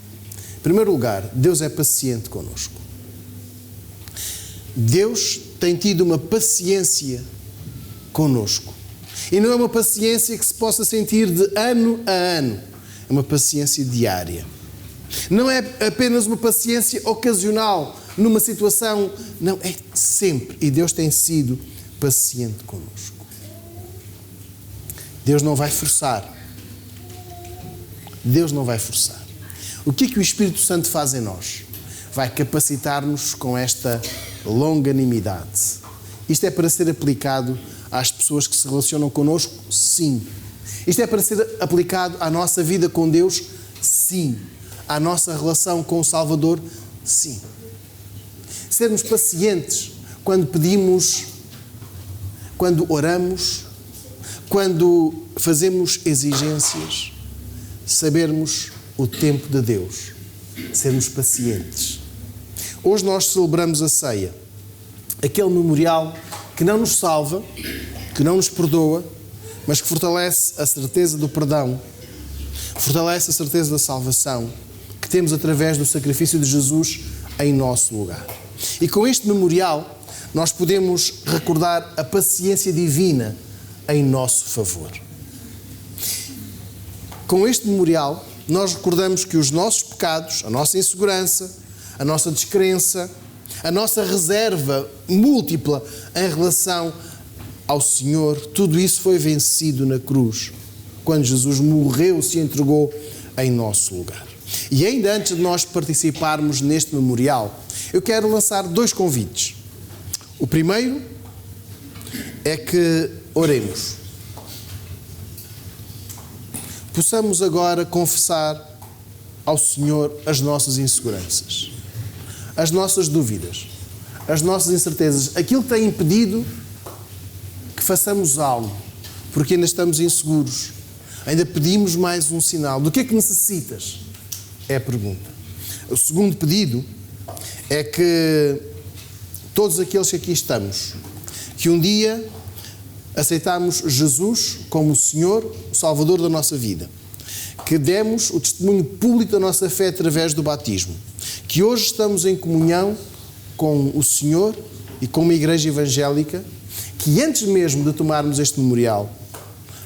Em primeiro lugar, Deus é paciente connosco. Deus tem tido uma paciência connosco. E não é uma paciência que se possa sentir de ano a ano. É uma paciência diária. Não é apenas uma paciência ocasional, numa situação. Não, é sempre. E Deus tem sido paciente connosco. Deus não vai forçar. Deus não vai forçar. O que é que o Espírito Santo faz em nós? Vai capacitar-nos com esta longanimidade. Isto é para ser aplicado às pessoas que se relacionam connosco? Sim. Isto é para ser aplicado à nossa vida com Deus? Sim. À nossa relação com o Salvador? Sim. Sermos pacientes quando pedimos, quando oramos, quando fazemos exigências, sabermos o tempo de Deus, sermos pacientes. Hoje nós celebramos a ceia, aquele memorial que não nos salva, que não nos perdoa, mas que fortalece a certeza do perdão, fortalece a certeza da salvação que temos através do sacrifício de Jesus em nosso lugar. E com este memorial nós podemos recordar a paciência divina em nosso favor. Com este memorial nós recordamos que os nossos pecados, a nossa insegurança, a nossa descrença, a nossa reserva múltipla em relação ao Senhor, tudo isso foi vencido na cruz, quando Jesus morreu, se entregou em nosso lugar. E ainda antes de nós participarmos neste memorial, eu quero lançar 2 convites. O primeiro é que oremos. Possamos agora confessar ao Senhor as nossas inseguranças, as nossas dúvidas, as nossas incertezas, aquilo que tem impedido que façamos algo, porque ainda estamos inseguros, ainda pedimos mais um sinal. Do que é que necessitas? É a pergunta. O segundo pedido é que todos aqueles que aqui estamos, que um dia aceitamos Jesus como o Senhor, o Salvador da nossa vida, que demos o testemunho público da nossa fé através do batismo, que hoje estamos em comunhão com o Senhor e com uma igreja evangélica, que antes mesmo de tomarmos este memorial,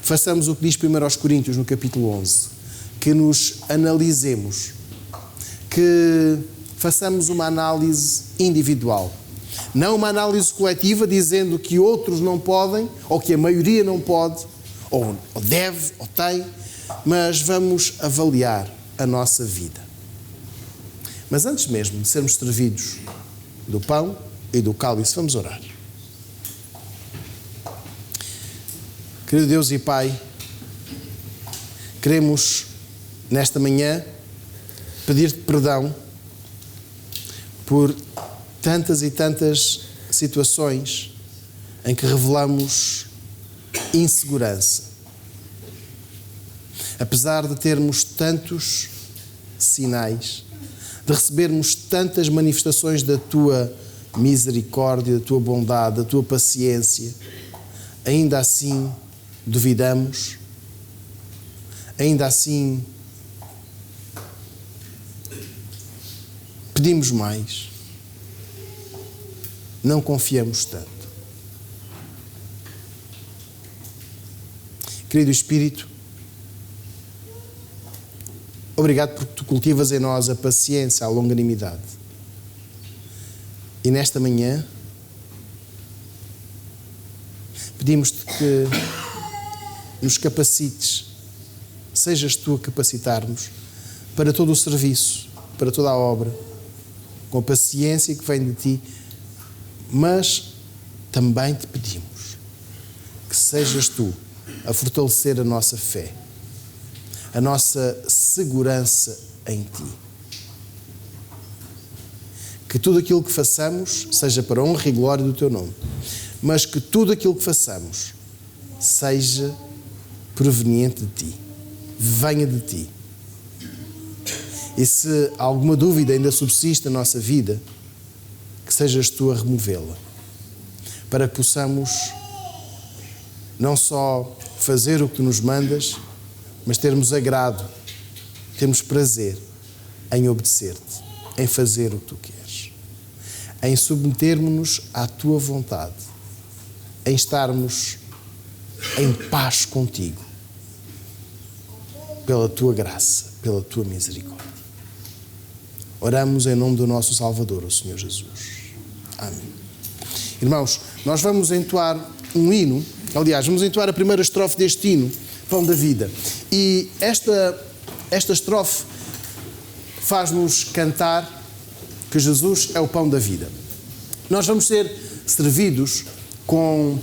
façamos o que diz 1 Coríntios no capítulo 11, que nos analisemos, que façamos uma análise individual, não uma análise coletiva dizendo que outros não podem, ou que a maioria não pode, ou deve, ou tem, mas vamos avaliar a nossa vida. Mas antes mesmo de sermos servidos do pão e do cálice, vamos orar. Querido Deus e Pai, queremos nesta manhã pedir-te perdão por tantas e tantas situações em que revelamos insegurança. Apesar de termos tantos sinais, de recebermos tantas manifestações da tua misericórdia, da tua bondade, da tua paciência, ainda assim duvidamos, ainda assim pedimos mais, não confiamos tanto. Querido Espírito, obrigado porque tu cultivas em nós a paciência, a longanimidade. E nesta manhã, pedimos-te que nos capacites, sejas tu a capacitar-nos para todo o serviço, para toda a obra, com a paciência que vem de ti, mas também te pedimos que sejas tu a fortalecer a nossa fé, a nossa segurança em ti. Que tudo aquilo que façamos seja para a honra e glória do teu nome, mas que tudo aquilo que façamos seja proveniente de ti, venha de ti. E se alguma dúvida ainda subsiste na nossa vida, que sejas tu a removê-la, para que possamos não só fazer o que tu nos mandas, mas termos agrado, termos prazer em obedecer-te, em fazer o que tu queres, em submetermos-nos à tua vontade, em estarmos em paz contigo, pela tua graça, pela tua misericórdia. Oramos em nome do nosso Salvador, o Senhor Jesus. Amém. Irmãos, nós vamos entoar um hino, aliás, vamos entoar a primeira estrofe deste hino, Pão da Vida. E esta estrofe faz-nos cantar que Jesus é o pão da vida. Nós vamos ser servidos com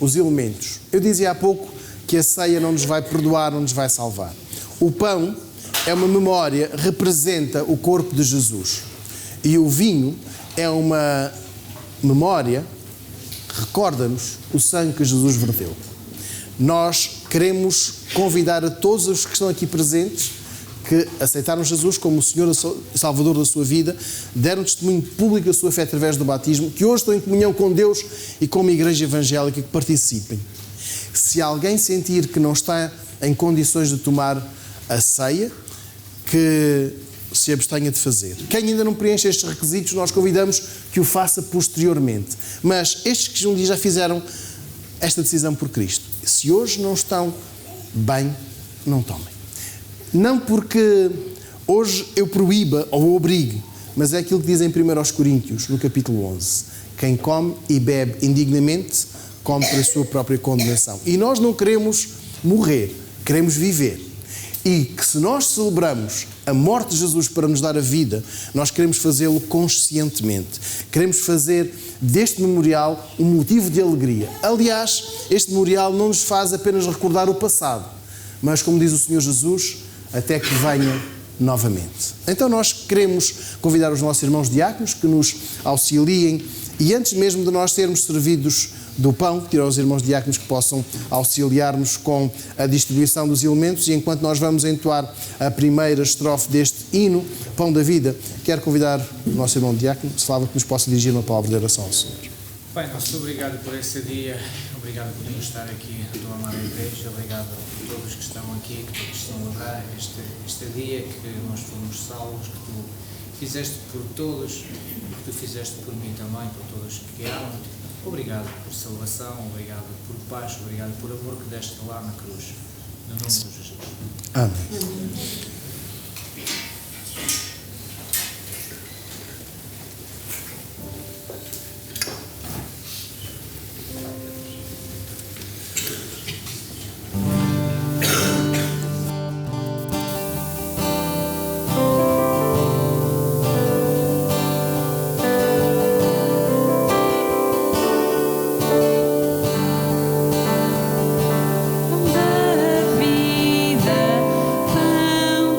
os elementos. Eu dizia há pouco que a ceia não nos vai perdoar, não nos vai salvar. O pão é uma memória, representa o corpo de Jesus. E o vinho é uma memória, recorda-nos o sangue que Jesus verteu. Nós queremos convidar a todos os que estão aqui presentes que aceitaram Jesus como o Senhor e Salvador da sua vida, deram testemunho público da sua fé através do batismo, que hoje estão em comunhão com Deus e com uma igreja evangélica, que participem. Se alguém sentir que não está em condições de tomar a ceia, que se abstenha de fazer. Quem ainda não preenche estes requisitos, nós convidamos que o faça posteriormente. Mas estes que um dia já fizeram esta decisão por Cristo, se hoje não estão bem, não tomem. Não porque hoje eu proíba ou obrigue, mas é aquilo que diz em 1 Coríntios, no capítulo 11. Quem come e bebe indignamente, come para a sua própria condenação. E nós não queremos morrer, queremos viver. E que se nós celebramos a morte de Jesus para nos dar a vida, nós queremos fazê-lo conscientemente. Queremos fazer deste memorial um motivo de alegria. Aliás, este memorial não nos faz apenas recordar o passado, mas, como diz o Senhor Jesus, até que venha novamente. Então nós queremos convidar os nossos irmãos diáconos que nos auxiliem e antes mesmo de nós sermos servidos do pão, pedir aos irmãos diáconos que possam auxiliar-nos com a distribuição dos elementos e enquanto nós vamos entoar a primeira estrofe deste hino, Pão da Vida, quero convidar o nosso irmão diácono, Slava, que nos possa dirigir uma palavra de oração ao Senhor. Pai nosso, obrigado por esse dia, obrigado por podermos estar aqui na tua amada igreja, obrigado a todos que estão aqui, que todos celebrar este dia, que nós fomos salvos, que tu fizeste por todos, que tu fizeste por mim também, por todos que amam. Obrigado por salvação, obrigado por paz, obrigado por amor que deste lá na cruz. No nome de Jesus. Amém. Pão da vida, pão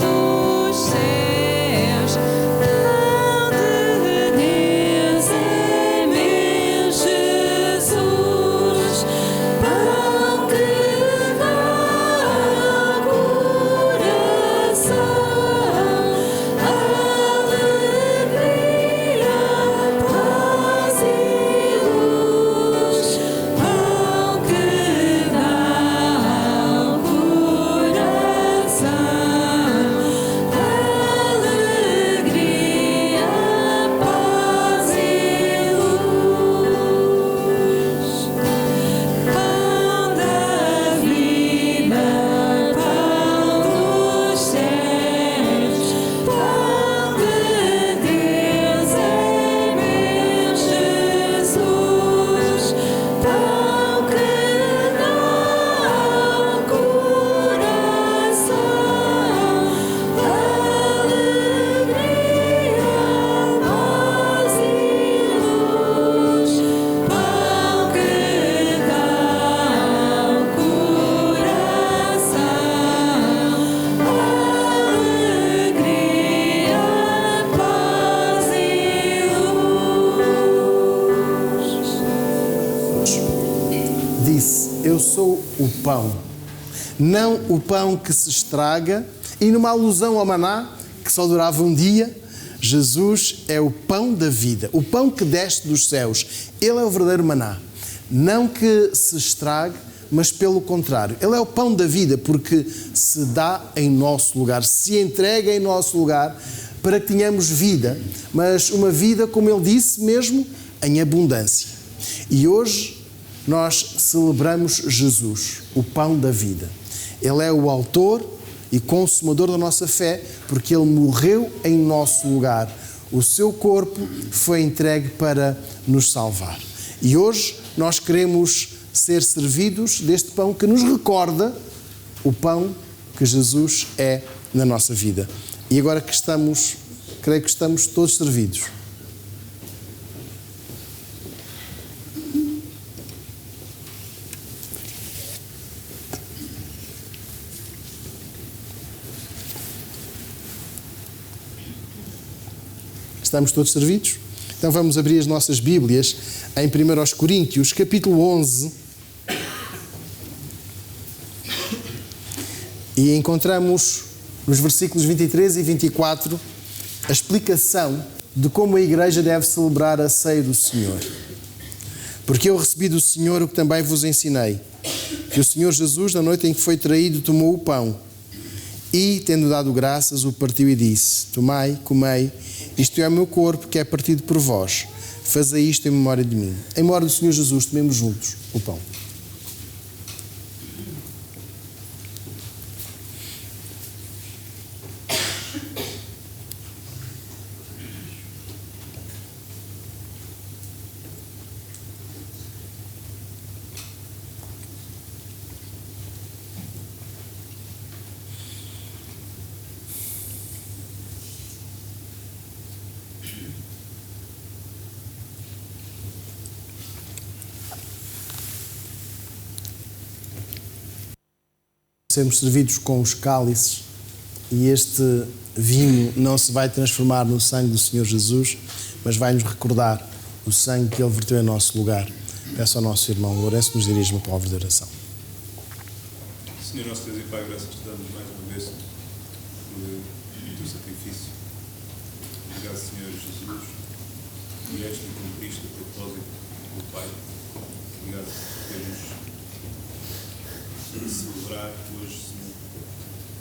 disse: eu sou o pão, não o pão que se estraga, e numa alusão ao maná, que só durava um dia, Jesus é o pão da vida, o pão que desce dos céus. Ele é o verdadeiro maná, não que se estrague, mas pelo contrário, Ele é o pão da vida, porque se dá em nosso lugar, se entrega em nosso lugar, para que tenhamos vida, mas uma vida, como Ele disse mesmo, em abundância. E hoje nós celebramos Jesus, o pão da vida. Ele é o autor e consumador da nossa fé, porque Ele morreu em nosso lugar. O seu corpo foi entregue para nos salvar. E hoje nós queremos ser servidos deste pão que nos recorda o pão que Jesus é na nossa vida. E agora que estamos, creio que estamos todos servidos. Estamos todos servidos? Então vamos abrir as nossas Bíblias em 1 Coríntios, capítulo 11. E encontramos nos versículos 23 e 24 a explicação de como a Igreja deve celebrar a ceia do Senhor. Porque eu recebi do Senhor o que também vos ensinei, que o Senhor Jesus, na noite em que foi traído, tomou o pão e, tendo dado graças, o partiu e disse: tomai, comei, isto é o meu corpo que é partido por vós. Fazei isto em memória de mim. Em memória do Senhor Jesus, tomemos juntos o pão. Sermos servidos com os cálices, e este vinho não se vai transformar no sangue do Senhor Jesus, mas vai nos recordar o sangue que Ele verteu em nosso lugar. Peço ao nosso irmão Lourenço que nos dirija uma palavra de oração. Senhor nosso Deus e Pai, graças te damos mais uma vez pelo teu sacrifício. Obrigado, Senhor Jesus, que vieste e cumpriste o propósito do Pai. Obrigado por termos celebrar hoje, Senhor,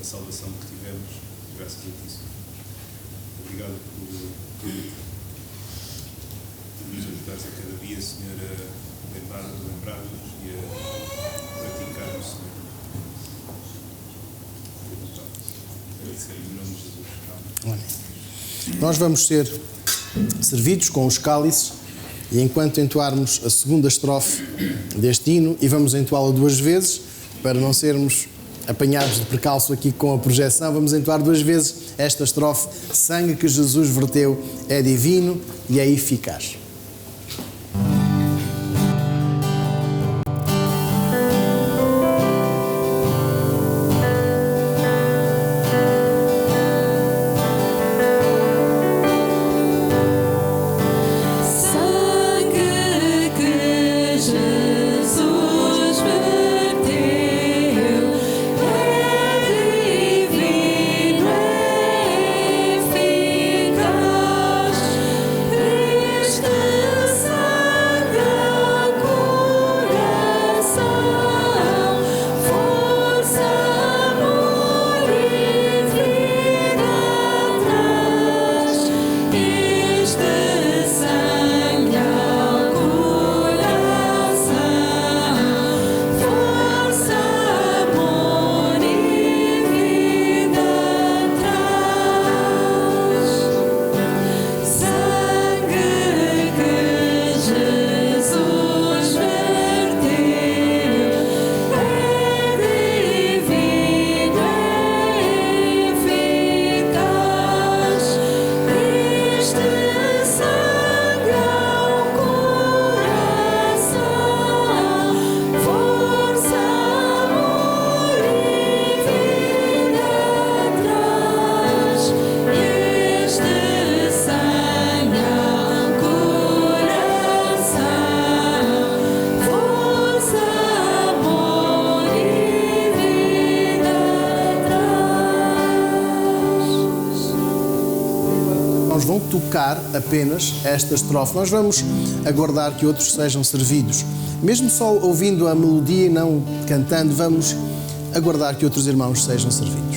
a salvação que tivemos, graças a Ti, Senhor. Obrigado por nos ajudares a cada dia, Senhor, a lembrar-nos e a praticar-nos, Senhor. Agradecer em nome de Jesus. Amém. Nós vamos ser servidos com os cálices, e enquanto entoarmos a segunda estrofe deste hino, e vamos entoá-la 2 vezes, para não sermos apanhados de precalço aqui com a projeção, vamos entoar 2 vezes esta estrofe: sangue que Jesus verteu é divino e é eficaz. Está vão tocar apenas esta estrofe. Nós vamos aguardar que outros sejam servidos. Mesmo só ouvindo a melodia e não cantando, vamos aguardar que outros irmãos sejam servidos.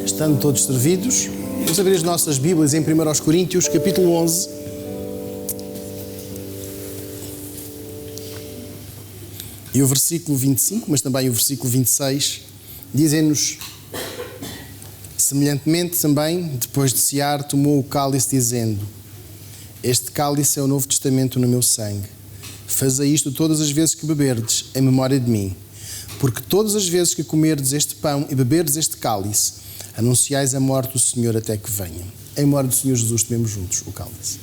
Estando todos servidos, vamos abrir as nossas Bíblias em 1 Coríntios, capítulo 11. E o versículo 25, mas também o versículo 26, dizem-nos: semelhantemente também, depois de cear, tomou o cálice, dizendo: este cálice é o novo testamento no meu sangue. Fazei isto todas as vezes que beberdes, em memória de mim. Porque todas as vezes que comerdes este pão e beberdes este cálice, anunciais a morte do Senhor até que venha. Em memória do Senhor Jesus, tomemos juntos o cálice.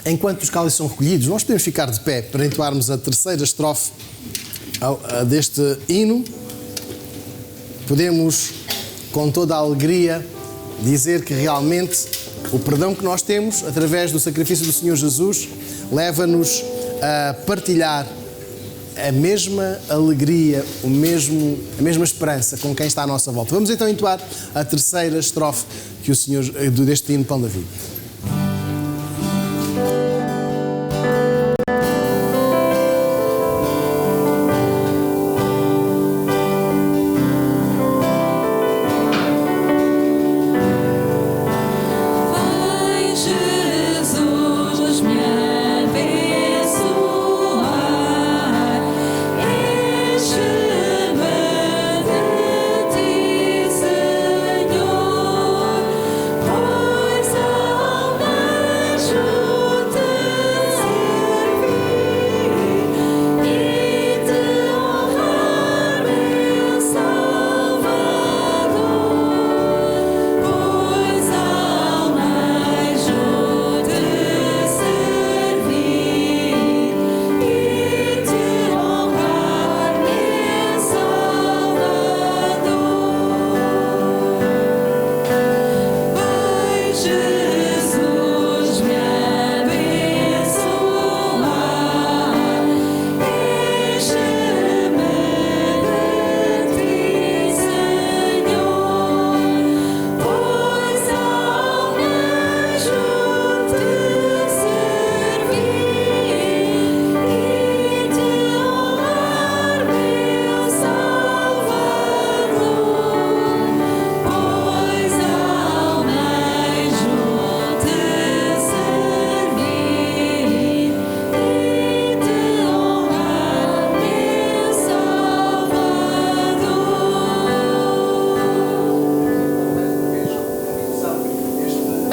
Enquanto os cálices são recolhidos, nós podemos ficar de pé para entoarmos a terceira estrofe deste hino. Podemos, com toda a alegria, dizer que realmente o perdão que nós temos, através do sacrifício do Senhor Jesus, leva-nos a partilhar a mesma alegria, a mesma esperança com quem está à nossa volta. Vamos então entoar a terceira estrofe que o Senhor, deste hino Pão da Vida. Senhor, pois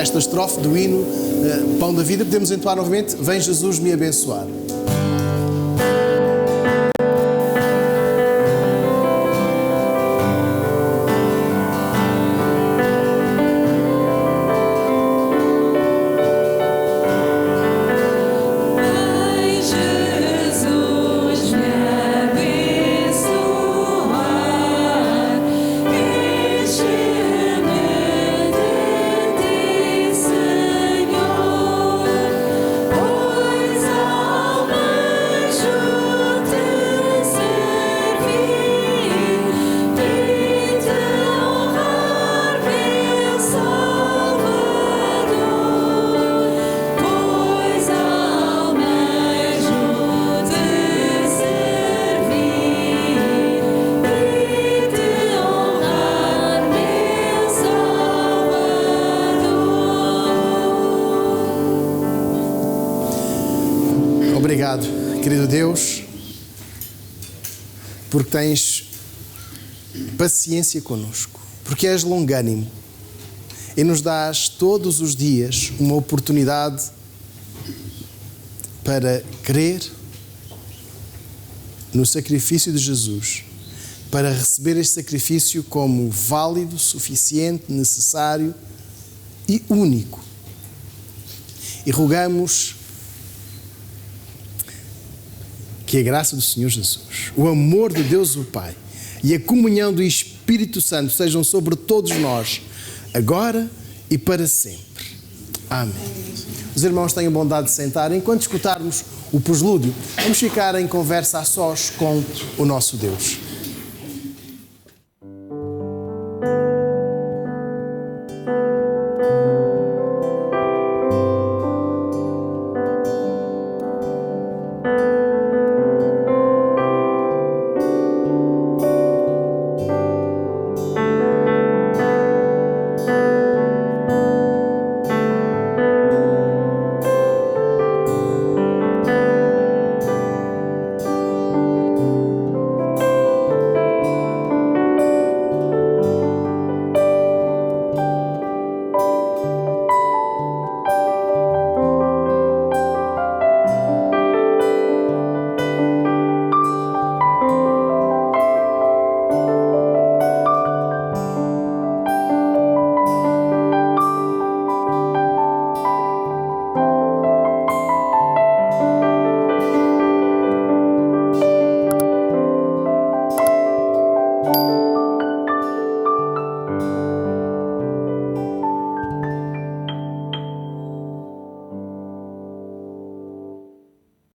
esta estrofe do hino Pão da Vida, podemos entoar novamente: Vem Jesus me abençoar. Obrigado, querido Deus, porque tens paciência conosco, porque és longânimo e nos dás todos os dias uma oportunidade para crer no sacrifício de Jesus, para receber este sacrifício como válido, suficiente, necessário e único. E rogamos que a graça do Senhor Jesus, o amor de Deus o Pai e a comunhão do Espírito Santo sejam sobre todos nós, agora e para sempre. Amém. Os irmãos tenham bondade de sentar. Enquanto escutarmos o poslúdio, vamos ficar em conversa a sós com o nosso Deus.